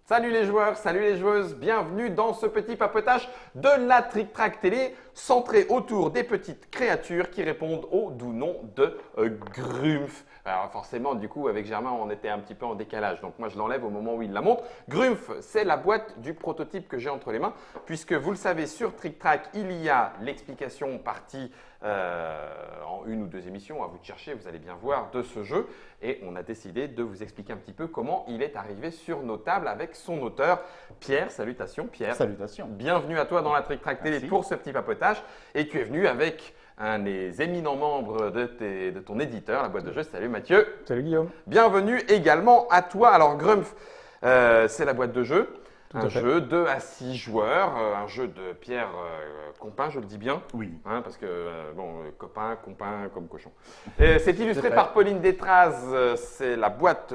Salut les joueurs, salut les joueuses, bienvenue dans ce petit papotage de la Trick Track Télé centré autour des petites créatures qui répondent au doux nom de Grumpf. Alors forcément, du coup, avec Germain, on était un petit peu en décalage. Donc moi, je l'enlève au moment où il la montre. Grumpf, c'est la boîte du prototype que j'ai entre les mains. Puisque vous le savez, sur Trick Track, il y a l'explication partie en une ou deux émissions. À vous de chercher, vous allez bien voir de ce jeu. Et on a décidé de vous expliquer un petit peu comment il est arrivé sur nos tables avec son auteur, Pierre. Salutations, Pierre. Salutations. Bienvenue à toi dans la Trick Track Télé Merci. pour ce petit papotage. Et tu es venu avec un des éminents membres de ton éditeur, la boîte de jeu. Salut Mathieu. Salut Guillaume. Bienvenue également à toi. Alors Grumpf, c'est la boîte de jeu. Tout Un à fait. jeu 2 à 6 joueurs, un jeu de Pierre Compin, je le dis bien, Oui. hein, parce que, copain, compin, comme cochon. C'est illustré par Pauline Détraz, c'est la boîte,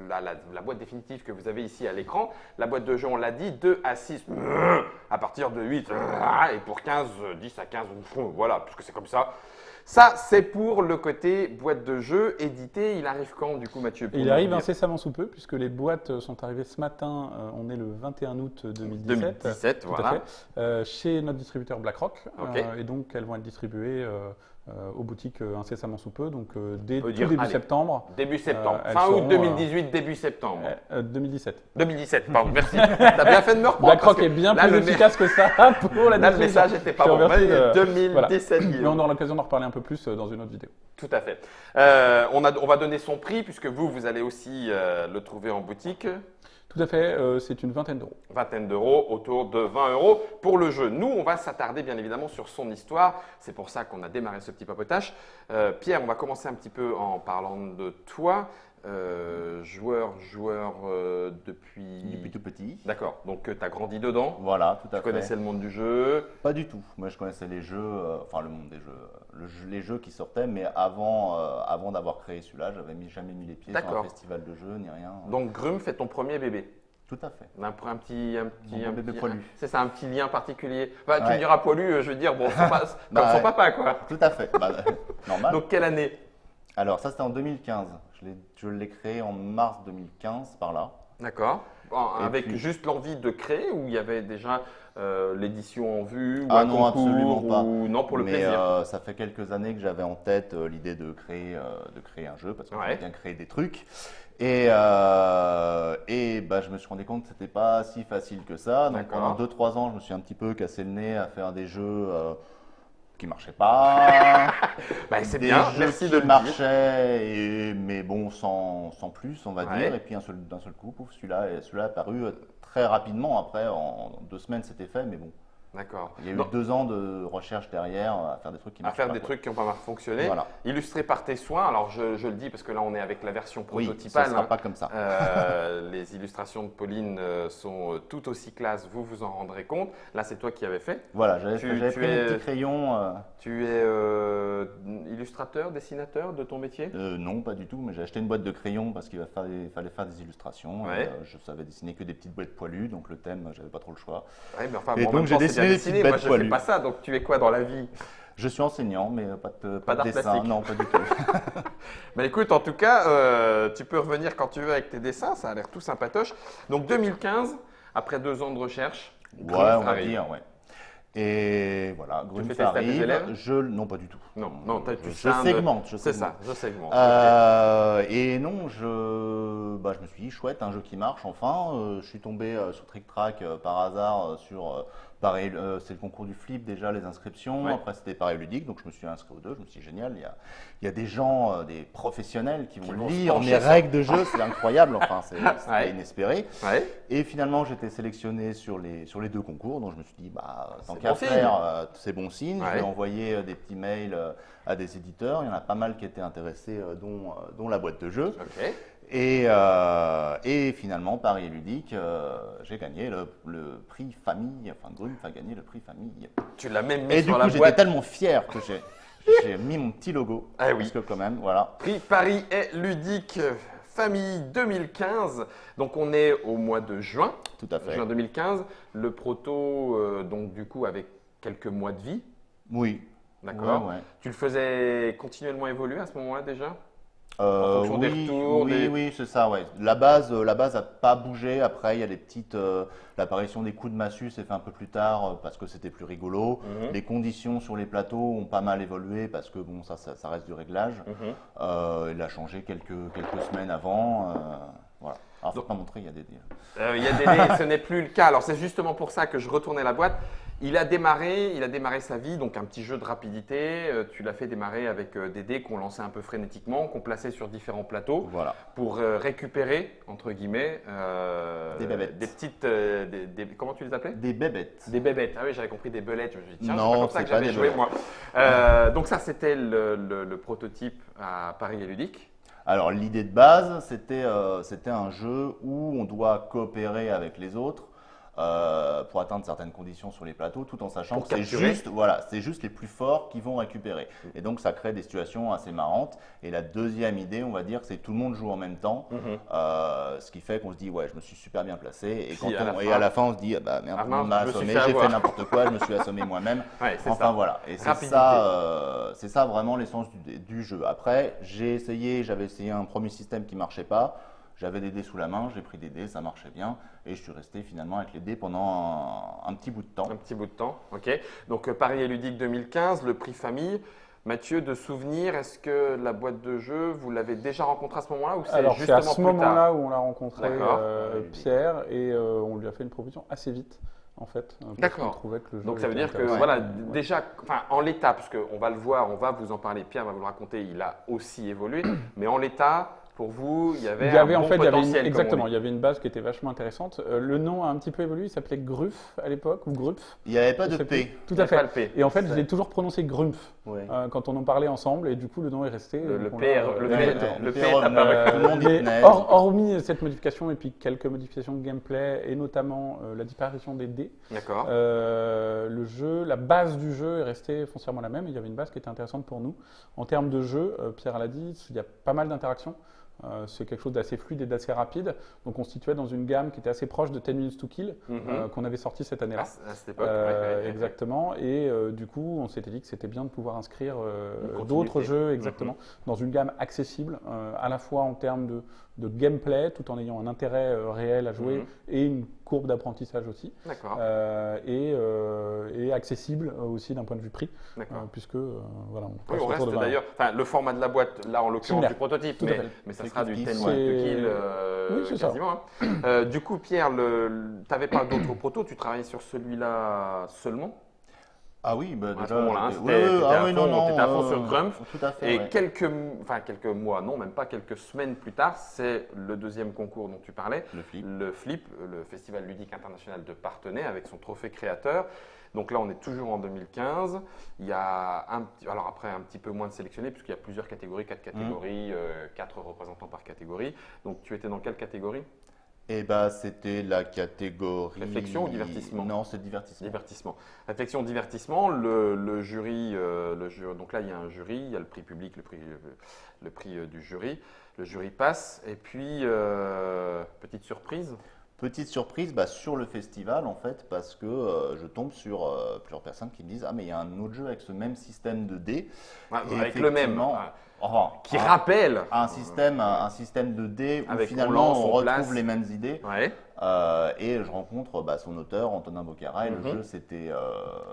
la boîte définitive que vous avez ici à l'écran. La boîte de jeu, on l'a dit, 2 à 6, à partir de 8, et pour 15, 10 à 15, voilà, puisque c'est comme ça. Ça, c'est pour le côté boîte de jeu édité. Il arrive quand, du coup, Mathieu? Il arrive incessamment sous peu, puisque les boîtes sont arrivées ce matin, on est le 21 août 2017. 2017, tout voilà. à fait, chez notre distributeur BlackRock. Ok. Et donc, elles vont être distribuées aux boutiques incessamment sous peu, donc dès On peut tout dire, début allez, septembre. Début septembre. elles Fin août seront, 2018, début septembre. 2017. 2017, pardon, merci. T'as bien fait de me reprendre. BlackRock parce que est bien là, plus efficace que ça pour la Là, le distribution. message n'était pas Je te bon. remercie de- 2017, Mais Guillaume. on aura l'occasion d'en reparler un peu plus dans une autre vidéo. Tout à fait. On va donner son prix, puisque vous allez aussi le trouver en boutique. Tout à fait, c'est une vingtaine d'euros. Vingtaine d'euros, autour de 20 euros pour le jeu. Nous, on va s'attarder bien évidemment sur son histoire. C'est pour ça qu'on a démarré ce petit papotage. Pierre, on va commencer un petit peu en parlant de toi. Joueur depuis… Depuis tout petit. D'accord, donc tu as grandi dedans. Voilà, tout à Tu fait. connaissais le monde du jeu. Pas du tout. Moi, je connaissais les jeux, enfin le monde des jeux, les jeux qui sortaient, mais avant d'avoir créé celui-là, j'avais jamais mis les pieds sur D'accord. un festival de jeux ni rien. Donc Grumpf est ton premier bébé. Tout à fait. Un petit Mon bébé poilu. C'est ça, un petit lien particulier. Enfin, tu me Ouais. diras poilu, je veux dire, bon, comme Bah, son ouais. papa, quoi. Tout à fait. Bah, normal. Donc, quelle année? Alors ça, c'était en 2015. Je l'ai créé en mars 2015 par là. D'accord. Bon, Et avec puis- juste l'envie de créer ou il y avait déjà l'édition en vue ou Ah un non, concours absolument pas. ou non pour le Mais plaisir? ça fait quelques années que j'avais en tête l'idée de créer un jeu parce que Ouais. j'aime bien créer des trucs. Et bah, je me suis rendu compte que c'était pas si facile que ça. Donc D'accord. pendant 2-3 ans, je me suis un petit peu cassé le nez à faire des jeux qui marchaient pas. Bah, c'est Des bien, jeux merci qui de le dire. marchaient, mais bon, sans plus, on va Ouais. dire. Et puis d'un seul coup, pouf, celui-là est apparu très rapidement. Après, en 2 semaines, c'était fait, mais bon. D'accord. Il y a eu Donc, 2 ans de recherche derrière à faire des trucs qui à marchent faire pas, des quoi. trucs qui n'ont pas fonctionné. Voilà. Illustré par tes soins. Alors, je le dis parce que là, on est avec la version Oui, prototypale. ça sera hein. pas comme ça. Les illustrations de Pauline sont tout aussi classe, vous vous en rendrez compte. Là, c'est toi qui avais fait. Voilà, j'avais Tu pris es- mes petits crayons. Tu es illustrateur, dessinateur de ton métier? Non, pas du tout, mais j'ai acheté une boîte de crayons parce qu'il fallait faire des illustrations. Ouais. Et, je savais dessiner que des petites bêtes poilues, donc le thème, j'avais pas trop le choix. Ouais, mais enfin, Et bon, en donc, même j'ai temps, c'est dessiné bien des petites dessiné. Moi, bêtes je fais poilues. pas ça. Donc, tu es quoi dans la vie? Je suis enseignant, mais pas Pas de d'art dessin. plastique. Non, pas du tout. Mais écoute, en tout cas, tu peux revenir quand tu veux avec tes dessins. Ça a l'air tout sympatoche. Donc, 2015, après 2 ans de recherche, Ouais, Grumpf on va arrive. dire, ouais. Et voilà, fais Grumpf tester à tes arrive. élèves Non, pas du tout. Non, non, tu je scindes. segmente. C'est ça, je segmente. Et non, je me suis dit, chouette, un jeu qui marche, enfin. Je suis tombé sur Trick Track par hasard pareil, c'est le concours du flip déjà, les inscriptions. Ouais. Après, c'était pareil ludique, donc je me suis inscrit aux deux. Je me suis dit, génial, il y a des gens, des professionnels qui Qui vont vont se lire pencher mes sur- règles de jeu, c'est incroyable, enfin, c'était Ouais. inespéré. Ouais. Et finalement, j'étais sélectionné sur les 2 concours, donc je me suis dit, bah, tant C'est qu'à bon signe. faire, c'est bon signe. Ouais. Je vais envoyer des petits mails à des éditeurs. Il y en a pas mal qui étaient intéressés, dont la boîte de jeu. Ok. Et finalement, Paris Ludique, j'ai gagné le prix famille. Enfin, Grumpf a gagné le prix famille. Tu l'as même mis Et du sur coup, la j'étais boîte. tellement fier que j'ai mis mon petit logo. Ah oui. Parce que quand même, voilà. Prix Paris est ludique famille 2015. Donc on est au mois de juin, Tout à fait. juin 2015. Le proto, donc du coup avec quelques mois de vie, Oui. d'accord. Ouais, ouais. Tu le faisais continuellement évoluer à ce moment-là déjà? En fonction des Oui, retours, oui, des- oui, c'est ça, ouais. La base a pas bougé. Après, il y a les l'apparition des coups de massue s'est fait un peu plus tard parce que c'était plus rigolo. Mhm. Les conditions sur les plateaux ont pas mal évolué parce que bon, ça reste du réglage. Mhm. Il a changé quelques semaines avant. Voilà. Alors, faut Donc- pas montrer, il y a des. Il y a des dés, ce n'est plus le cas. Alors c'est justement pour ça que je retournais la boîte. Il a démarré sa vie, donc un petit jeu de rapidité. Tu l'as fait démarrer avec des dés qu'on lançait un peu frénétiquement, qu'on plaçait sur différents plateaux Voilà. pour récupérer, entre guillemets, Des bébêtes. des petites, comment tu les appelais? Des bébêtes. Des bébêtes. Ah oui, j'avais compris des belettes. Je me suis dit, tiens, Non, c'est pas comme ça c'est que pas j'avais des joué belettes. moi. Donc ça, c'était le prototype à Paris et Ludique. Alors l'idée de base, c'était un jeu où on doit coopérer avec les autres pour atteindre certaines conditions sur les plateaux, tout en sachant Pour que capturer. c'est juste les plus forts qui vont récupérer. Et donc ça crée des situations assez marrantes. Et la deuxième idée, on va dire, c'est que tout le monde joue en même temps, ce qui fait qu'on se dit ouais, je me suis super bien placé. Et Puis, à la et fin- à la fin, on se dit ah bah merde, Ah tout le monde mince, m'a je me suis assommé, fait j'ai avoir. fait n'importe quoi, je me suis assommé moi-même. Ouais, c'est Enfin ça. voilà, et Rapidité. c'est ça vraiment l'essence du jeu. Après, j'avais essayé un premier système qui marchait pas. J'avais des dés sous la main, j'ai pris des dés, ça marchait bien, et je suis resté finalement avec les dés pendant un petit bout de temps. Un petit bout de temps, ok. Donc Paris et Ludique 2015, le prix famille. Mathieu, de souvenir, est-ce que la boîte de jeu, vous l'avez déjà rencontrée à ce moment-là ou c'est Alors, c'est justement à ce plus tard? moment-là où on l'a rencontré, D'accord. Pierre, et on lui a fait une proposition assez vite, en fait. Parce D'accord. qu'on trouvait que le jeu Donc ça veut était dire que intéressant. voilà, Ouais. déjà, enfin en l'état, parce qu'on va le voir, on va vous en parler, Pierre va vous le raconter, il a aussi évolué, mais en l'état, pour vous, il y avait un bon potentiel, comme on exactement, dit. il y avait une base qui était vachement intéressante. Le nom a un petit peu évolué, il s'appelait Gruff à l'époque, ou Grumpf. Il n'y avait pas je de sais P. plus. Tout Il y à a pas fait. le P. Et en fait, je C'est- l'ai toujours prononcé Grumpf Ouais. quand on en parlait ensemble, et du coup, le nom est resté. Le donc on P, l'a- le Ouais, P, ouais, le P P est revenu. apparu. Tout le monde y mais tenait. hormis cette modification et puis quelques modifications de gameplay et notamment la disparition des dés, D'accord. le jeu, la base du jeu est restée foncièrement la même. Il y avait une base qui était intéressante pour nous. En termes de jeu, Pierre l'a dit, il y a pas mal d'interactions. C'est quelque chose d'assez fluide et d'assez rapide. Donc on se situait dans une gamme qui était assez proche de 10 Minutes to Kill qu'on avait sorti cette année-là. À cette époque. ouais. Exactement. Et du coup, on s'était dit que c'était bien de pouvoir inscrire Une d'autres continuité. jeux exactement dans une gamme accessible, à la fois en termes de gameplay, tout en ayant un intérêt réel à jouer et une courbe d'apprentissage aussi, D'accord. et accessible aussi d'un point de vue prix, D'accord. puisque voilà, on Oui, passe on autour reste de 20 €. d'ailleurs, enfin le format de la boîte, là en l'occurrence Similaire. du prototype, Tout à fait. mais ça C'est sera du kiff, 10 kiff. minutes to C'est- kill Oui, c'est ça. quasiment. Du coup, Pierre, tu n'avais pas d'autres protos, tu travaillais sur celui-là seulement Ah oui, bah à déjà. ce moment-là, hein, ouais, ouais, ah oui, non, non, t'étais à fond sur Grumpf. Tout à fait. Et ouais. quelques mois, non, même pas quelques semaines plus tard, c'est le deuxième concours dont tu parlais, Le flip. le FLIP, le Festival ludique international de Parthenay, avec son trophée créateur. Donc là, on est toujours en 2015. Il y a alors après un petit peu moins de sélectionnés, puisqu'il y a plusieurs catégories, 4 catégories, 4 représentants par catégorie. Donc tu étais dans quelle catégorie? Et bah c'était la catégorie. Réflexion ou divertissement? Non, c'est divertissement. Divertissement. Réflexion, divertissement, le jury, donc là il y a un jury, il y a le prix public, le prix du jury. Le jury passe et puis, petite surprise. Petite surprise sur le festival en fait parce que je tombe sur plusieurs personnes qui me disent ah mais il y a un autre jeu avec ce même système de dés. Et Avec le même, effectivement, qui rappelle. un système de dés où Avec finalement on lance, on on retrouve place. les mêmes idées. Ouais. Et je rencontre son auteur Antonin Bocara et le jeu c'était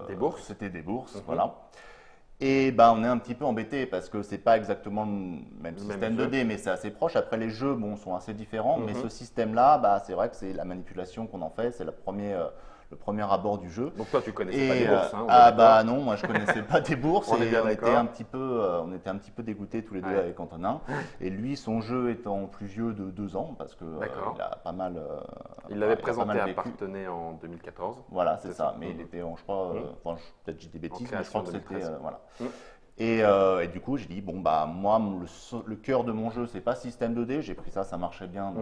Des bourses. C'était des bourses, voilà. Et on est un petit peu embêté parce que c'est pas exactement le même système de jeu. dés, mais c'est assez proche. Après les jeux, sont assez différents, mais ce système-là, c'est vrai que c'est la manipulation qu'on en fait, c'est le premier abord du jeu. Donc toi tu connaissais pas les bourses. Hein, on est ah d'accord. non, moi je connaissais pas des bourses On est et bien on était d'accord. on était un petit peu dégoûtés tous les deux Ouais. avec Antonin. Et lui, son jeu étant plus vieux de 2 ans parce que D'accord. il a pas mal. Il l'avait a pas présenté mal à vécu. Parthenay en 2014. Voilà, c'est C'est ça. ça. Mais il était, je crois, peut-être j'ai des bêtises, mais je création crois que c'était 2013. voilà. Mm. Et du coup, j'ai dit moi, le cœur de mon jeu, c'est pas système 2D. J'ai pris ça, ça marchait bien,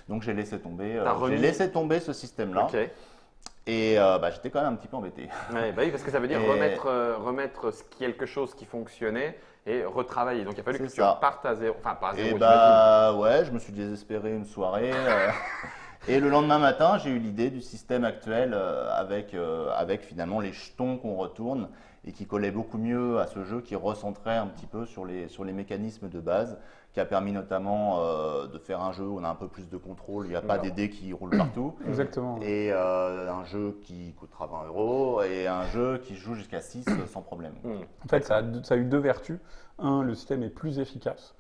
donc j'ai laissé tomber. T'as remis- J'ai laissé tomber ce système-là. Ok. Et j'étais quand même un petit peu embêté. Ouais, oui, parce que ça veut dire Et- remettre quelque chose qui fonctionnait et retravailler. Donc il a fallu que C'est tu ça. repartes à zéro. Enfin, pas à zéro, Et j'imagine. ouais, je me suis désespéré une soirée. Et le lendemain matin, j'ai eu l'idée du système actuel avec finalement les jetons qu'on retourne et qui collait beaucoup mieux à ce jeu, qui recentrait un petit peu sur les mécanismes de base, qui a permis notamment de faire un jeu où on a un peu plus de contrôle, il n'y a pas des dés qui roulent partout. Exactement. Et un jeu qui coûtera 20 € et un jeu qui joue jusqu'à 6 sans problème. En fait, ça a eu deux vertus. Un, le système est plus efficace,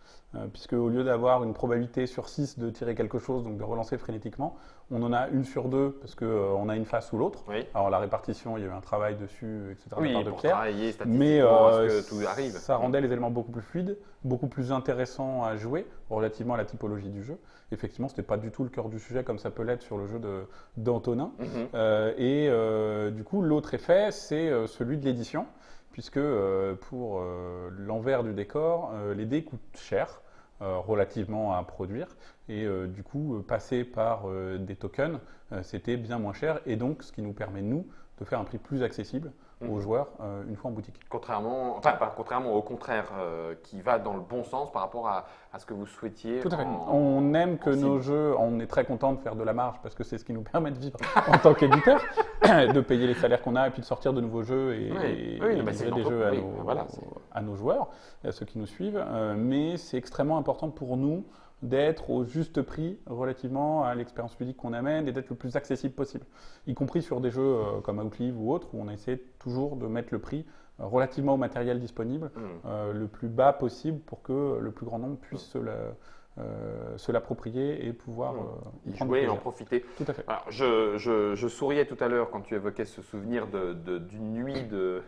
puisque au lieu d'avoir une probabilité sur 6 de tirer quelque chose, donc de relancer frénétiquement, on en a une sur deux parce qu'on a une face ou l'autre. Oui. Alors la répartition, il y a eu un travail dessus, etc. de la Oui, part de pour Pierre. travailler Mais statistiquement à ce que tout arrive. ça rendait les éléments beaucoup plus fluides, beaucoup plus intéressants à jouer relativement à la typologie du jeu. Effectivement, ce n'était pas du tout le cœur du sujet comme ça peut l'être sur le jeu d'Antonin. Du coup, l'autre effet, c'est celui de l'édition, puisque pour l'envers du décor, les dés coûtent cher. Relativement à produire et du coup passer par des tokens c'était bien moins cher et donc ce qui nous permet nous de faire un prix plus accessible aux joueurs une fois en boutique. Contrairement, enfin pas contrairement, au contraire, qui va dans le bon sens par rapport à ce que vous souhaitiez. Tout à fait. On aime que nos jeux, on est très content de faire de la marge parce que c'est ce qui nous permet de vivre en tant qu'éditeur, de payer les salaires qu'on a et puis de sortir de nouveaux jeux et livrer des jeux à nos joueurs, à ceux qui nous suivent. Mais c'est extrêmement important pour nous d'être au juste prix relativement à l'expérience ludique qu'on amène et d'être le plus accessible possible, y compris sur des jeux comme Outlive ou autres où on essaie toujours de mettre le prix relativement au matériel disponible le plus bas possible pour que le plus grand nombre puisse se l'approprier et pouvoir y jouer et en profiter. Tout à fait. Alors, je souriais tout à l'heure quand tu évoquais ce souvenir d'une nuit, d'une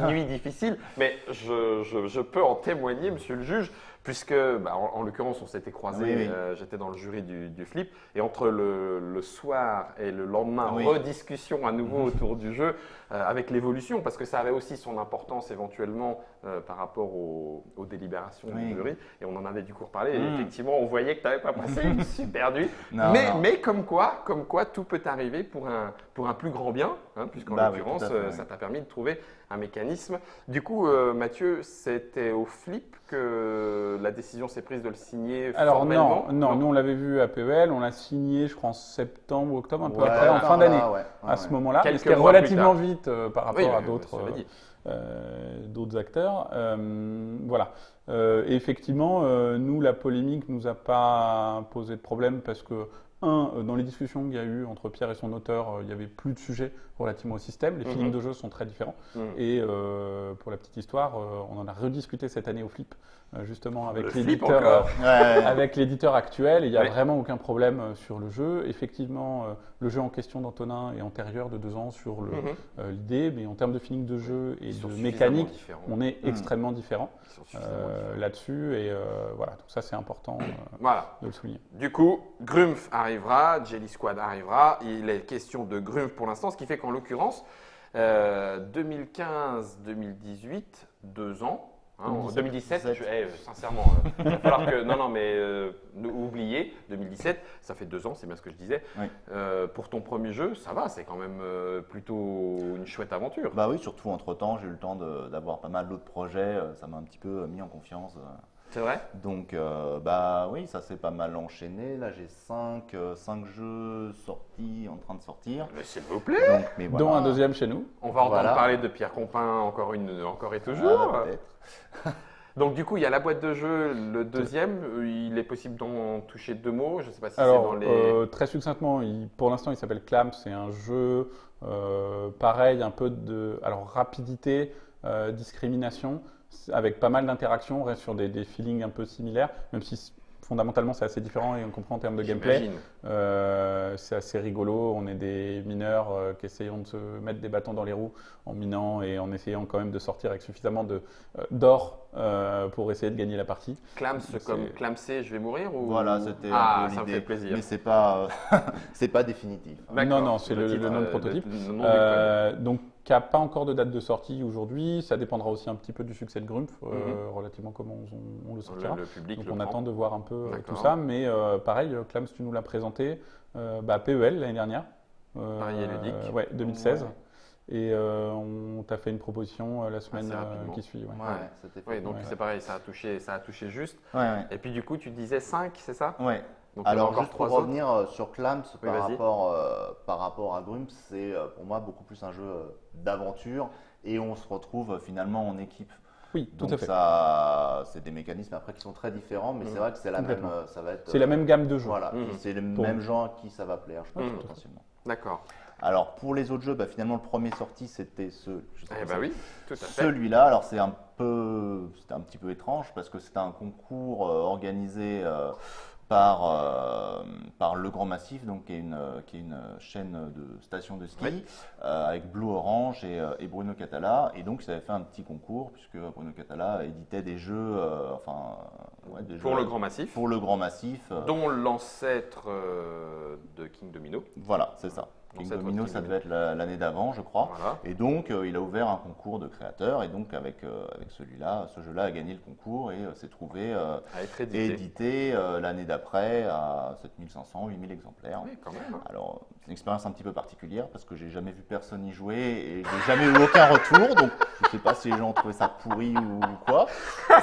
nuit difficile, mais je peux en témoigner, monsieur le juge, puisque en l'occurrence on s'était croisés, j'étais dans le jury du flip, et entre le soir et le lendemain, rediscussion à nouveau autour du jeu, avec l'évolution, parce que ça avait aussi son importance éventuellement par rapport aux délibérations du jury, et on en avait du coup reparlé, et effectivement on voyait que tu n'avais pas passé une super nuit, mais comme quoi tout peut arriver pour un plus grand bien, hein, puisqu'en l'occurrence ça t'a permis de trouver un mécanisme. Du coup, Mathieu, c'était au flip que la décision s'est prise de le signer formellement? Non, nous on l'avait vu à PEL, on l'a signé je crois en septembre, octobre, un peu après, en fin d'année, à ce moment-là, mais c'était relativement vite par rapport à d'autres acteurs. Voilà. Et effectivement, nous, la polémique nous a pas posé de problème parce que dans les discussions qu'il y a eu entre Pierre et son auteur, il n'y avait plus de sujet relativement au système. Les feelings de jeu sont très différents. Et pour la petite histoire, on en a rediscuté cette année au Flip, justement avec l'éditeur actuel. Et il n'y a vraiment aucun problème sur le jeu. Effectivement, le jeu en question d'Antonin est antérieur de 2 ans sur l'idée, mais en termes de feeling de jeu et de mécanique, on est extrêmement différents là-dessus. Et voilà, donc ça c'est important de le souligner. Du coup, Grumpf arrivera, Jelly Squad arrivera. Il est question de Grumpf pour l'instant, ce qui fait qu'en l'occurrence, 2015-2018, 2 ans. En 2017, sincèrement, il va falloir que. Non, mais oubliez, 2017, ça fait 2 ans, c'est bien ce que je disais. Pour ton premier jeu, ça va, c'est quand même plutôt une chouette aventure. Bah oui, surtout entre-temps, j'ai eu le temps d'avoir pas mal d'autres projets, ça m'a un petit peu mis en confiance. C'est vrai? Donc, oui, ça s'est pas mal enchaîné. Là, j'ai 5 jeux sortis, en train de sortir. Mais s'il vous plaît! Donc, dont un deuxième chez nous. On va entendre parler de Pierre Compin encore et toujours. Peut-être. Donc, du coup, il y a la boîte de jeu, le deuxième. Il est possible d'en toucher 2 mots. Je ne sais pas si c'est dans les. Très succinctement, pour l'instant, il s'appelle Clamp. C'est un jeu pareil, un peu de rapidité, discrimination, avec pas mal d'interactions. On reste sur des feelings un peu similaires, même si fondamentalement c'est assez différent et on comprend en termes de gameplay. C'est assez rigolo. On est des mineurs qui essayons de se mettre des bâtons dans les roues en minant et en essayant quand même de sortir avec suffisamment d'or pour essayer de gagner la partie. Clams comme clamser, je vais mourir ou... Voilà, c'était un peu l'idée. Ça me fait plaisir. Mais c'est pas, c'est pas définitif. Non, c'est le nom de prototype. Donc, qui n'a pas encore de date de sortie aujourd'hui. Ça dépendra aussi un petit peu du succès de Grumpf, relativement comment on le sortira. Le public donc le on prend. attend de voir un peu tout ça. Mais pareil, Clams, tu nous l'as présenté PEL l'année dernière. Paris et ludique. 2016. Et on t'a fait une proposition la semaine qui suit. Donc c'est pareil, ça a touché juste. Ouais. Et puis du coup, tu disais 5, c'est ça? Ouais. Donc, alors, juste pour revenir sur Clams par rapport à Grumpf, c'est pour moi beaucoup plus un jeu d'aventure et on se retrouve finalement en équipe. Oui, tout Donc à fait. ça, c'est des mécanismes après qui sont très différents, mais c'est vrai que c'est la même, Complètement. ça va être. C'est la même gamme de jeux. Voilà, Mhm. puis c'est le Pour même nous. genre à qui ça va plaire, je pense, Mhm. potentiellement. D'accord. Alors pour les autres jeux, bah, finalement le premier sorti c'était je sais Eh pas ben si- oui, tout à fait. celui-là. Alors c'était un petit peu étrange parce que c'était un concours organisé par Le Grand Massif, donc qui est une chaîne de stations de ski Oui. avec Blue Orange et Bruno Catala. Et donc ils avaient fait un petit concours puisque Bruno Catala éditait des jeux, des Pour jeux le Grand Massif, pour Le Grand Massif. dont l'ancêtre de King Domino. Voilà, c'est ça. King Ancêtre de Domino, King ça Domino. devait être l'année d'avant, je crois. Voilà. Et donc, il a ouvert un concours de créateurs. Et donc, avec celui-là, ce jeu-là a gagné le concours et s'est trouvé À être édité. édité l'année d'après à 7500, 8000 exemplaires. Oui, quand même. Hein. Alors, c'est une expérience un petit peu particulière parce que j'ai jamais vu personne y jouer et j'ai jamais eu aucun retour. Donc, je sais pas si les gens ont trouvé ça pourri ou quoi.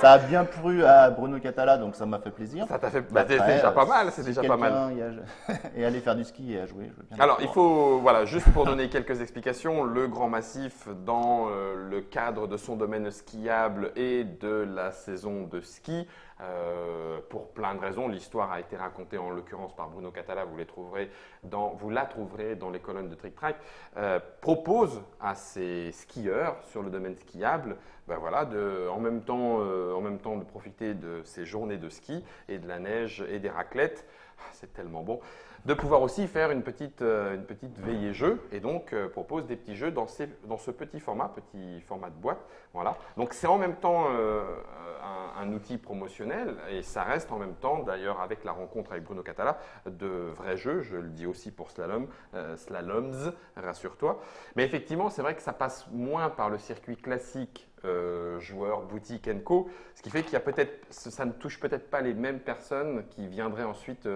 Ça a bien plu à Bruno Catala, donc ça m'a fait plaisir. Ça t'a fait. Bah, c'est Après, déjà pas mal. C'est si déjà pas mal. quelqu'un et aller faire du ski et à jouer, je veux bien. Alors, il faut, voilà, juste pour donner quelques explications, le Grand Massif, dans le cadre de son domaine skiable et de la saison de ski, pour plein de raisons, l'histoire a été racontée en l'occurrence par Bruno Catala, vous la trouverez dans les colonnes de Trick Track, propose à ses skieurs sur le domaine skiable, ben voilà, en même temps de profiter de ces journées de ski et de la neige et des raclettes, c'est tellement bon, de pouvoir aussi faire une petite veillée jeu et donc propose des petits jeux dans ce petit format de boîte. Voilà. Donc c'est en même temps un outil promotionnel et ça reste en même temps, d'ailleurs avec la rencontre avec Bruno Catala, de vrais jeux. Je le dis aussi pour Slaloms, rassure-toi. Mais effectivement, c'est vrai que ça passe moins par le circuit classique joueurs, boutique co, ce qui fait qu'il y a ça ne touche peut-être pas les mêmes personnes qui viendraient ensuite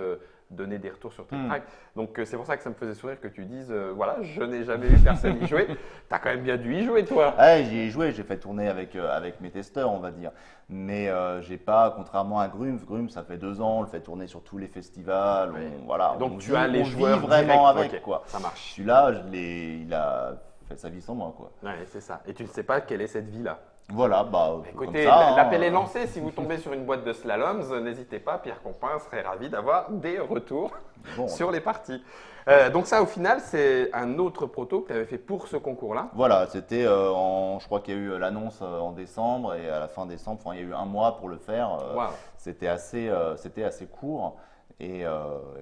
donner des retours sur Trick Track. Donc c'est pour ça que ça me faisait sourire que tu dises voilà, je n'ai jamais vu personne y jouer. T'as quand même bien dû y jouer, toi. Ouais, j'y ai joué, j'ai fait tourner avec mes testeurs, on va dire. Mais j'ai pas, contrairement à Grumpf, ça fait 2 ans, on le fait tourner sur tous les festivals. Oui. Voilà, Donc on tu vit- as les on vit joueurs vraiment directs, avec, ok, quoi. ça marche. Celui-là, il a fait sa vie sans moi, quoi. Ouais, c'est ça. Et tu ne sais pas quelle est cette vie-là. Voilà, Écoutez, comme ça, l'appel est hein. lancé. Si vous tombez sur une boîte de slaloms, n'hésitez pas. Pierre Compin serait ravi d'avoir des retours Bon, sur les parties. Donc ça, au final, c'est un autre proto que tu avais fait pour ce concours-là. voilà, c'était je crois qu'il y a eu l'annonce en décembre et à la fin décembre, enfin, il y a eu 1 mois pour le faire. Waouh. C'était assez court et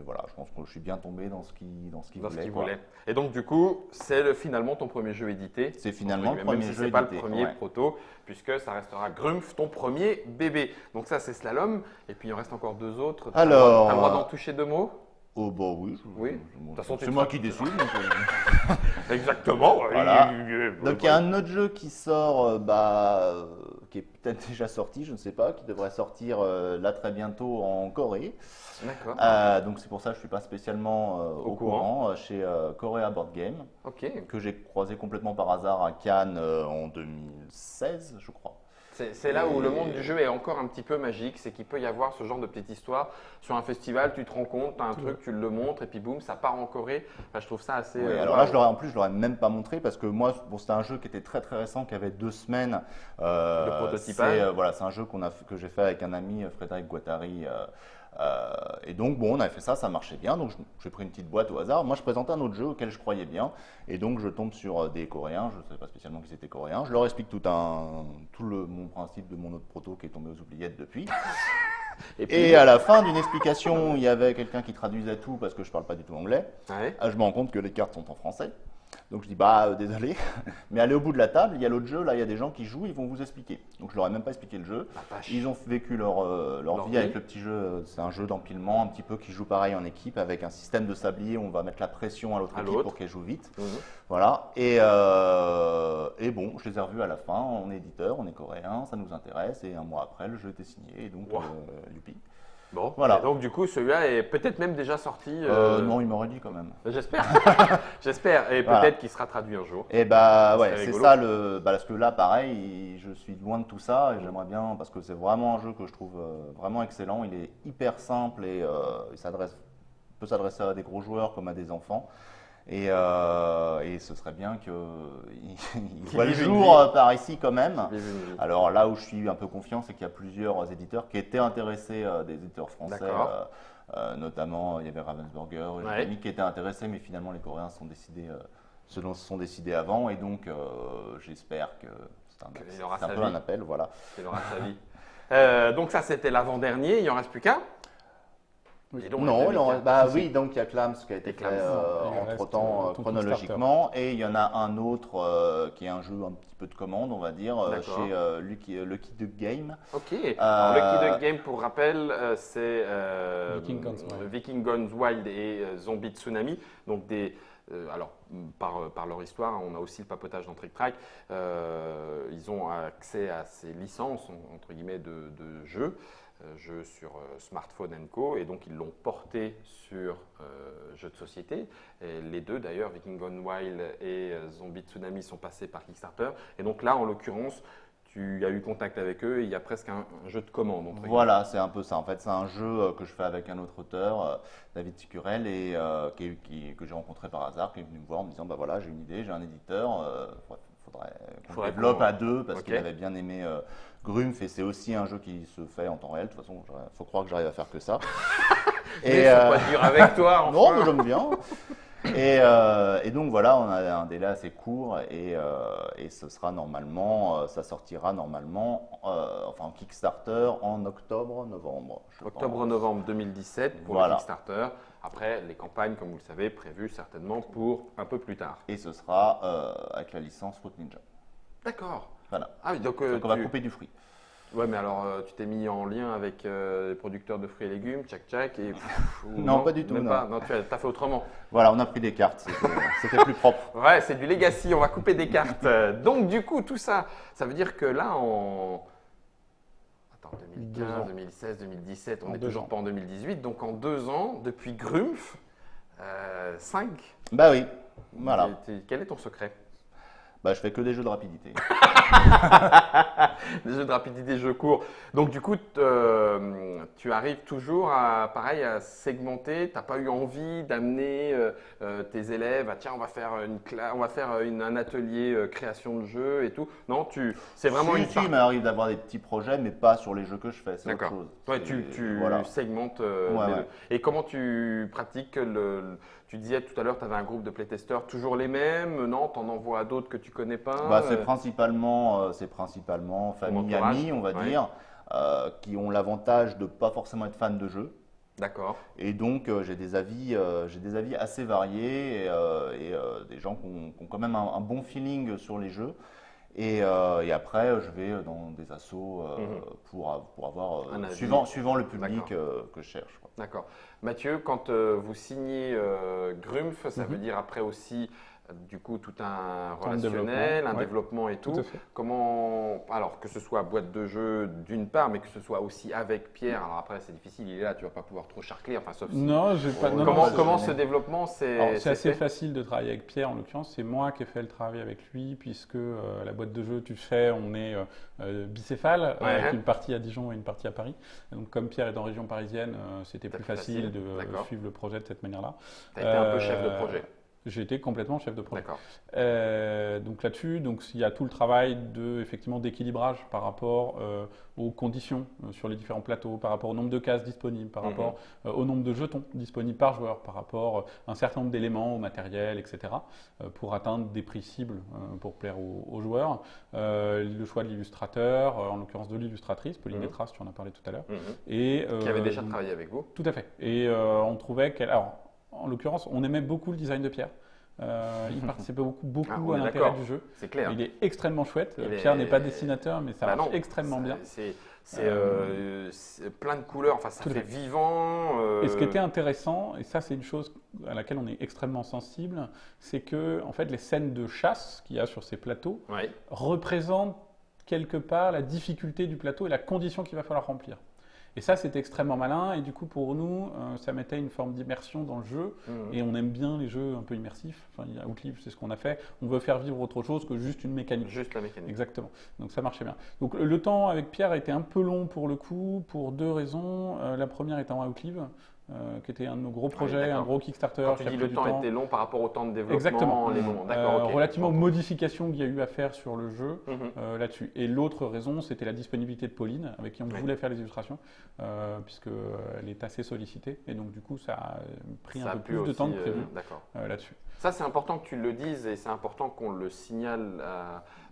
voilà, je pense que je suis bien tombé dans ce qu'il Dans ce voulait, qu'il quoi. voulait. Et donc, du coup, c'est finalement ton premier jeu édité. C'est finalement Entre le guillemets, premier même si jeu c'est pas édité, le premier ouais. proto, puisque ça restera Grumpf, ton premier bébé. Donc ça, c'est Slalom. Et puis, il en reste encore 2 autres. T'as Alors, le droit d'en toucher 2 mots. Oh bah oui, Oui. De toute façon, tu c'est te moi ra- qui décide. Donc, Exactement. Voilà. Donc il y a un autre jeu qui sort, qui est peut-être déjà sorti, je ne sais pas, qui devrait sortir là très bientôt en Corée. D'accord. Donc c'est pour ça que je ne suis pas spécialement au courant. courant chez Korea Board Game, Ok. que j'ai croisé complètement par hasard à Cannes en 2016, je crois. C'est là où le monde du jeu est encore un petit peu magique, c'est qu'il peut y avoir ce genre de petite histoire. Sur un festival, tu te rends compte, tu as un truc, tu le montres, et puis boum, ça part en Corée. Enfin, je trouve ça assez. Oui, alors là, en plus, je l'aurais même pas montré parce que moi, bon, c'était un jeu qui était très très récent, qui avait 2 semaines. De prototypage. Voilà, c'est un jeu que j'ai fait avec un ami, Frédéric Guattari. Et donc, bon, on avait fait ça, ça marchait bien. Donc, j'ai pris une petite boîte au hasard. Moi, je présentais un autre jeu auquel je croyais bien. Et donc, je tombe sur des Coréens. Je ne savais pas spécialement qu'ils étaient Coréens. Je leur explique mon principe de mon autre proto qui est tombé aux oubliettes depuis. Et à la fin d'une explication, il y avait quelqu'un qui traduisait tout parce que je ne parle pas du tout anglais. Ouais. Je me rends compte que les cartes sont en français. Donc je dis désolé, mais allez au bout de la table, il y a l'autre jeu, là il y a des gens qui jouent, ils vont vous expliquer. Donc je leur ai même pas expliqué le jeu. La vache. Ils ont vécu leur vie vie. avec le petit jeu. C'est un jeu d'empilement un petit peu qui joue pareil en équipe avec un système de sablier où on va mettre la pression à l'autre équipe l'autre. pour qu'elle joue vite. Mhm. Voilà. Et bon, je les ai revus à la fin. On est éditeur, on est coréen, ça nous intéresse. Et 1 mois après, le jeu était signé. Et donc, Wow. youpi. Bon, Voilà. Et donc du coup, celui-là est peut-être même déjà sorti. Non, il m'aurait dit quand même. J'espère. J'espère. Et Voilà. peut-être qu'il sera traduit un jour. Et Ça ouais, serait c'est rigolo. ça parce que là, pareil, je suis loin de tout ça et j'aimerais bien, parce que c'est vraiment un jeu que je trouve vraiment excellent. Il est hyper simple et il peut s'adresser à des gros joueurs comme à des enfants. Et ce serait bien qu'il voit le vive une jour vie. par ici quand même. Vive une vie. Alors là où je suis un peu confiant, c'est qu'il y a plusieurs éditeurs qui étaient intéressés, des éditeurs français, D'accord. notamment il y avait Ravensburger, Ouais. qui étaient intéressés, mais finalement les Coréens se sont décidés avant, et donc j'espère que Qu'il aura c'est un sa peu vie. un appel, voilà. Il aura sa vie. Donc ça, c'était l'avant-dernier. Il n'y en reste plus qu'un. Dis donc, Non, il y en a bah Si, oui, si. donc il y a Clams qui a été Et fait Clams. Il reste, entre-temps ton chronologiquement, et il y en a un autre qui est un jeu un petit peu de commande, on va dire, D'accord. chez Lucky Duck Game. Ok. Alors, Lucky Duck Euh, Game, pour rappel, c'est Viking Guns Wild. Viking Guns Wild et Zombie Tsunami. Donc alors, par leur histoire, on a aussi le papotage dans Trick Track. Ils ont accès à ces licences, entre guillemets, de jeux sur smartphone co, et donc ils l'ont porté sur jeux de société. Et les deux d'ailleurs, Viking Gone Wild et Zombie Tsunami, sont passés par Kickstarter. Et donc là, en l'occurrence, tu as eu contact avec eux et il y a presque un jeu de commande. Entre Voilà, c'est un peu ça. En fait, c'est un jeu que je fais avec un autre auteur, David Sicurel, et que j'ai rencontré par hasard, qui est venu me voir en me disant, bah voilà, j'ai une idée, j'ai un éditeur, faudrait qu'on Faudrait le développe qu'on- à deux, parce Ok. qu'il avait bien aimé Grumpf, et c'est aussi un jeu qui se fait en temps réel. De toute façon, il faut croire que j'arrive à faire que ça. Mais ils sont pas durs avec toi. Enfin. Non, mais j'aime bien. Et donc voilà, on a un délai assez court, et ce sera normalement, ça sortira normalement, enfin en Kickstarter en octobre-novembre. je pense. Octobre-novembre 2017 pour Voilà. le Kickstarter. Après, les campagnes, comme vous le savez, prévues certainement pour un peu plus tard. Et ce sera avec la licence Fruit Ninja. D'accord. Voilà. Ah oui, donc, Donc on va couper du fruit. Ouais, mais alors tu t'es mis en lien avec les producteurs de fruits et légumes, tchac tchac, et ou Non, pas du tout, même non. pas. Non, tu as fait autrrement. Voilà, on a pris des cartes, c'était plus propre. Ouais, c'est du legacy, on va couper des cartes. Donc du coup, tout ça, ça veut dire que là, Attends, 2 2015, ans. 2016, 2017, on En n'est 2 toujours ans. pas en 2018. Donc en 2 ans, depuis Grumpf, 5. Bah oui, voilà. Quel est ton secret? Bah je fais que des jeux de rapidité. Des jeux de rapidité, des jeux courts. Donc du coup, tu arrives toujours pareil, à segmenter. Tu n'as pas eu envie d'amener tes élèves à tiens, on va faire un atelier création de jeux et tout. Non, c'est vraiment une Si, il m'arrive d'avoir des petits projets, mais pas sur les jeux que je fais, c'est autre D'accord. chose. Ouais, C'est- tu voilà. segmentes Ouais, les ouais. deux. Et comment tu pratiques tu disais tout à l'heure, tu avais un groupe de playtesters, toujours les mêmes? Non, tu en envoies à d'autres que tu connais pas? Bah, c'est principalement famille, entourage, amis, on va ouais. dire, qui ont l'avantage de pas forcément être fans de jeux. D'accord. Et donc j'ai des avis assez variés, et des gens qui ont quand même un bon feeling sur les jeux. Et après, je vais dans des assos pour avoir, Un avis. suivant le public D'accord. que je cherche, quoi. D'accord. Mathieu, quand vous signez Grumpf, ça veut dire après aussi du coup tout un Temps de relationnel, un développement, ouais. développement et tout. Tout à fait. Comment, alors que ce soit boîte de jeu d'une part, mais que ce soit aussi avec Pierre. Alors après c'est difficile, il est là, tu vas pas pouvoir trop charcler, enfin sauf si. Non, j'ai pas. non, comment non, comment c'est- ce développement Alors, c'est c'est assez fait facile de travailler avec Pierre en l'occurrence, c'est moi qui ai fait le travail avec lui puisque la boîte de jeu tu fais, on est bicéphale, Ouais. avec une partie à Dijon et une partie à Paris. Et donc comme Pierre est en région parisienne, c'était C'était plus plus facile facile, de d'accord. suivre le projet de cette manière-là. Tu as été un peu chef de projet. J'ai été complètement chef de projet. D'accord. Donc là-dessus, donc il y a tout le travail effectivement d'équilibrage par rapport aux conditions sur les différents plateaux, par rapport au nombre de cases disponibles, par rapport au nombre de jetons disponibles par joueur, par rapport à un certain nombre d'éléments, au matériel, etc. Pour atteindre des prix cibles pour plaire aux joueurs. Le choix de l'illustrateur, en l'occurrence de l'illustratrice, Pauline Détras, tu en as parlé tout à l'heure. Et, Qui avait déjà travaillé avec vous? Tout à fait. Et on trouvait qu'elle... Alors, en l'occurrence, on aimait beaucoup le design de Pierre. Il participait beaucoup Ah, on à est l'intérêt d'accord. du jeu. C'est clair. Il est extrêmement chouette. Il Pierre est- n'est pas dessinateur, mais ça Bah marche non, extrêmement bien. C'est plein de couleurs, enfin ça Tout à fait fait. vivant. Et ce qui était intéressant, et ça c'est une chose à laquelle on est extrêmement sensible, c'est que en fait les scènes de chasse qu'il y a sur ces plateaux Ouais. représentent quelque part la difficulté du plateau et la condition qu'il va falloir remplir. Et ça, c'était extrêmement malin. Et du coup, pour nous, ça mettait une forme d'immersion dans le jeu. Et on aime bien les jeux un peu immersifs. Enfin, Outlive, c'est ce qu'on a fait. On veut faire vivre autre chose que juste une mécanique. Juste la mécanique. Exactement. Donc ça marchait bien. Donc le temps avec Pierre a été un peu long pour le coup, pour deux raisons. La première étant Outlive. qui était un de nos gros Oui, projets, d'accord. un gros Kickstarter. Quand tu qui a dis pris le du temps était long par rapport au temps de développement, Exactement. les moments. D'accord, ok. Relativement aux J'entends. modifications qu'il y a eu à faire sur le jeu Mhm. là-dessus. Et l'autre raison, c'était la disponibilité de Pauline, avec qui on Oui. voulait faire les illustrations, puisqu'elle est assez sollicitée. Et donc, du coup, ça a pris Ça un a peu pu plus de temps que aussi, prévu d'accord. là-dessus. Ça, c'est important que tu le dises et c'est important qu'on le signale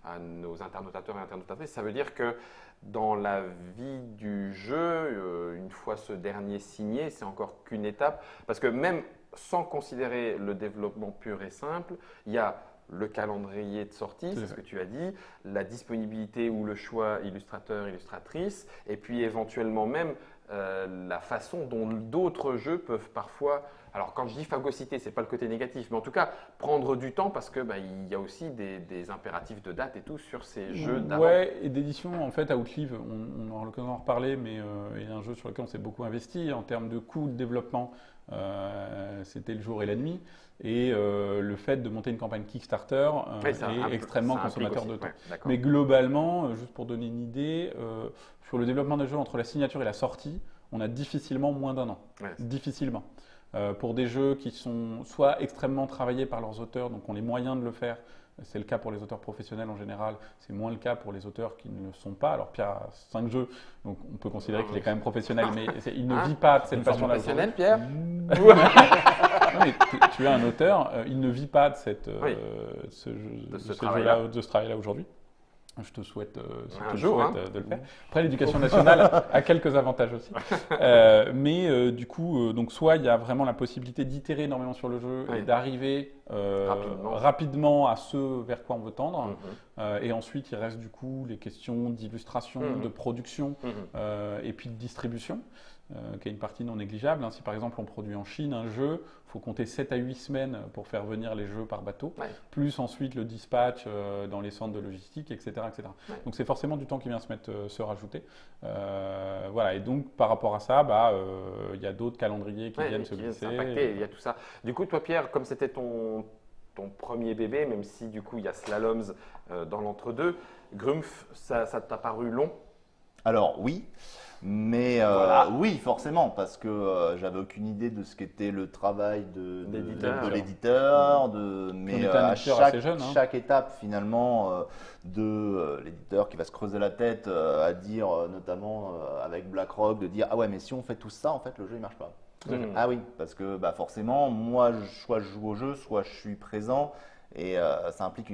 à nos internautateurs et internautatrices. Ça veut dire que dans la vie du jeu, une fois ce dernier signé, c'est encore qu'une étape. Parce que même sans considérer le développement pur et simple, il y a le calendrier de sortie, c'est ce que tu as dit, la disponibilité ou le choix illustrateur, illustratrice, et puis éventuellement même la façon dont d'autres jeux peuvent parfois, alors quand je dis phagocyter, c'est pas le côté négatif, mais en tout cas prendre du temps parce que il y a aussi des impératifs de date et tout sur ces jeux d'avant. Ouais, et d'édition, en fait, Outlive, on aura l'occasion d'en reparler, mais il y a un jeu sur lequel on s'est beaucoup investi en termes de coûts de développement. C'était le jour et la nuit. Et le fait de monter une campagne Kickstarter Oui, ça est extrêmement consommateur de temps. Ouais, Mais globalement, juste pour donner une idée, sur le développement d'un jeu entre la signature et la sortie, on a difficilement moins d'un an. Ouais. Difficilement. Pour des jeux qui sont soit extrêmement travaillés par leurs auteurs, donc ont les moyens de le faire. C'est le cas pour les auteurs professionnels en général, c'est moins le cas pour les auteurs qui ne le sont pas. Alors Pierre a 5 jeux, donc on peut considérer qu'il est quand même professionnel, mais il ne vit pas de cette façon-là. Professionnel, Pierre Non, mais tu es un auteur, il ne vit pas de ce travail-là aujourd'hui. Je te souhaite, de le faire. Après, l'éducation nationale a quelques avantages aussi. Mais du coup, donc soit il y a vraiment la possibilité d'itérer énormément sur le jeu et d'arriver rapidement à ce vers quoi on veut tendre. Et ensuite, il reste du coup les questions d'illustration, de production et puis de distribution. Qui est une partie non négligeable. Si par exemple on produit en Chine un jeu, il faut compter 7 à 8 semaines pour faire venir les jeux par bateau, plus ensuite le dispatch dans les centres de logistique, etc. etc. Ouais. Donc c'est forcément du temps qui vient se rajouter. Voilà. Et donc par rapport à ça, il y a d'autres calendriers qui viennent se glisser. Il y a tout ça. Du coup, toi Pierre, comme c'était ton premier bébé, même si du coup il y a Slaloms dans l'entre-deux, Grumpf, ça t'a paru long? Alors oui. Mais oui, forcément, parce que j'avais aucune idée de ce qu'était le travail de l'éditeur, mais à chaque étape finalement de l'éditeur qui va se creuser la tête à dire, notamment avec BlackRock, de dire ah ouais mais si on fait tout ça, en fait le jeu il marche pas. Ah oui, parce que forcément moi soit je joue au jeu, soit je suis présent. Et ça implique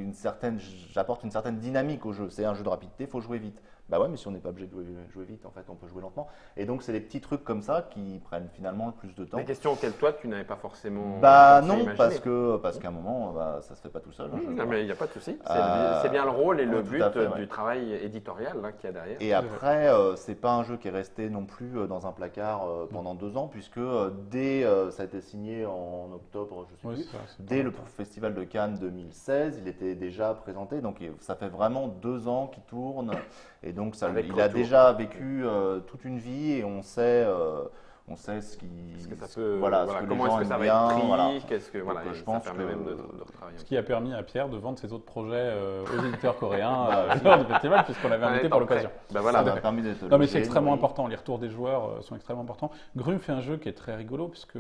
j'apporte une certaine dynamique au jeu. C'est un jeu de rapidité, il faut jouer vite. Bah ouais, mais si on n'est pas obligé de jouer vite, en fait, on peut jouer lentement. Et donc, c'est des petits trucs comme ça qui prennent finalement le plus de temps. Des questions auxquelles toi, tu n'avais pas forcément non, imaginé. parce qu'à un moment, ça se fait pas tout seul. Non, mais il n'y a pas de souci. C'est bien le rôle et le but du travail éditorial qu'il y a derrière. Et après, c'est pas un jeu qui est resté non plus dans un placard pendant 2 ans, puisque dès, ça a été signé en octobre, je sais plus, dès le Festival de Cannes 2016, il était déjà présenté. Donc, ça fait vraiment 2 ans qu'il tourne. Et donc, il a déjà vécu toute une vie et on sait ce que ça peut, comment est-ce que ça va être pris, je pense ça permet même de retravailler. Ce qui a permis à Pierre de vendre ses autres projets aux éditeurs coréens lors du festival, puisqu'on l'avait invité pour l'occasion. Ça m'a permis d'être non, mais c'est extrêmement important. Les retours des joueurs sont extrêmement importants. Grumpf fait un jeu qui est très rigolo, puisque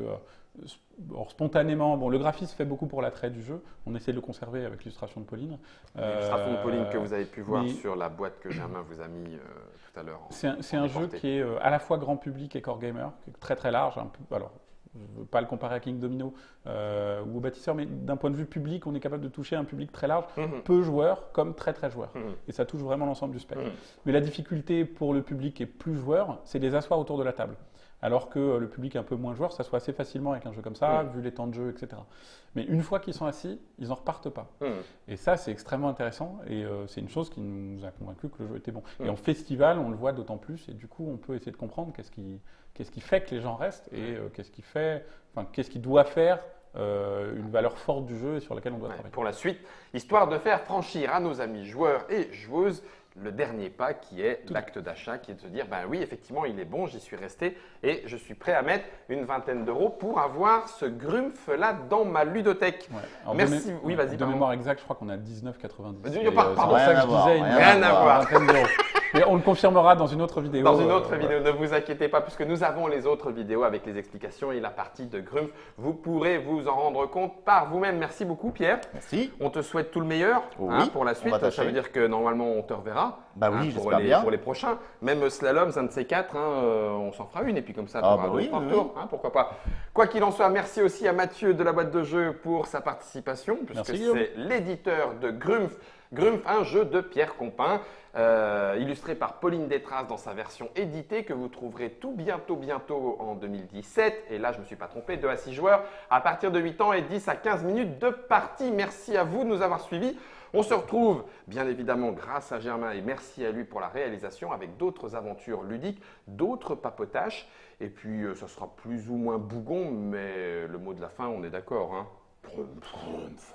spontanément, le graphisme fait beaucoup pour l'attrait du jeu. On essaie de le conserver avec l'illustration de Pauline. L'illustration de Pauline que vous avez pu voir sur la boîte que Germain vous a mis tout à l'heure. C'est un jeu qui est à la fois grand public et core gamer, qui est très très large. Alors, je ne veux pas le comparer à King Domino ou au Bâtisseur, mais d'un point de vue public, on est capable de toucher un public très large, peu joueur comme très très joueur. Et ça touche vraiment l'ensemble du spectre. Mais la difficulté pour le public et plus joueur, c'est de les asseoir autour de la table. Alors que le public un peu moins joueur s'assoit assez facilement avec un jeu comme ça, vu les temps de jeu, etc. Mais une fois qu'ils sont assis, ils n'en repartent pas. Et ça, c'est extrêmement intéressant et c'est une chose qui nous a convaincus que le jeu était bon. Et en festival, on le voit d'autant plus et du coup, on peut essayer de comprendre qu'est-ce qui fait que les gens restent et qu'est-ce qui doit faire une valeur forte du jeu et sur laquelle on doit travailler. Pour la suite, histoire de faire franchir à nos amis joueurs et joueuses le dernier pas qui est l'acte d'achat, qui est de se dire, oui, effectivement, il est bon, j'y suis resté et je suis prêt à mettre une vingtaine d'euros pour avoir ce Grumpf-là dans ma ludothèque. Ouais. Merci. De mémoire exacte, je crois qu'on a 19,90. Pardon, c'est pour ça que je disais rien à voir. Une vingtaine d'euros. Mais on le confirmera dans une autre vidéo. Dans une autre vidéo, ne vous inquiétez pas, puisque nous avons les autres vidéos avec les explications et la partie de Grumpf. Vous pourrez vous en rendre compte par vous-même. Merci beaucoup, Pierre. Merci. On te souhaite tout le meilleur Oui, pour la on suite. va tâcher. Ça veut dire que normalement, on te reverra. Bah oui, pour j'espère les, bien. pour les prochains. Même slalom, un de ces quatre, on s'en fera une. Et puis comme ça, tu Ah auras bah oui, d'autres oui, retours, pourquoi pas. Quoi qu'il en soit, merci aussi à Mathieu de la boîte de jeu pour sa participation, puisque Merci, Guillaume. c'est l'éditeur de Grumpf. Grumpf, un jeu de Pierre Compin, illustré par Pauline Détrace dans sa version éditée que vous trouverez tout bientôt en 2017. Et là, je ne me suis pas trompé, 2 à 6 joueurs à partir de 8 ans et 10 à 15 minutes de partie. Merci à vous de nous avoir suivis. On se retrouve bien évidemment grâce à Germain et merci à lui pour la réalisation avec d'autres aventures ludiques, d'autres papotages. Et puis, ça sera plus ou moins bougon, mais le mot de la fin, on est d'accord. Hein. Grumpf.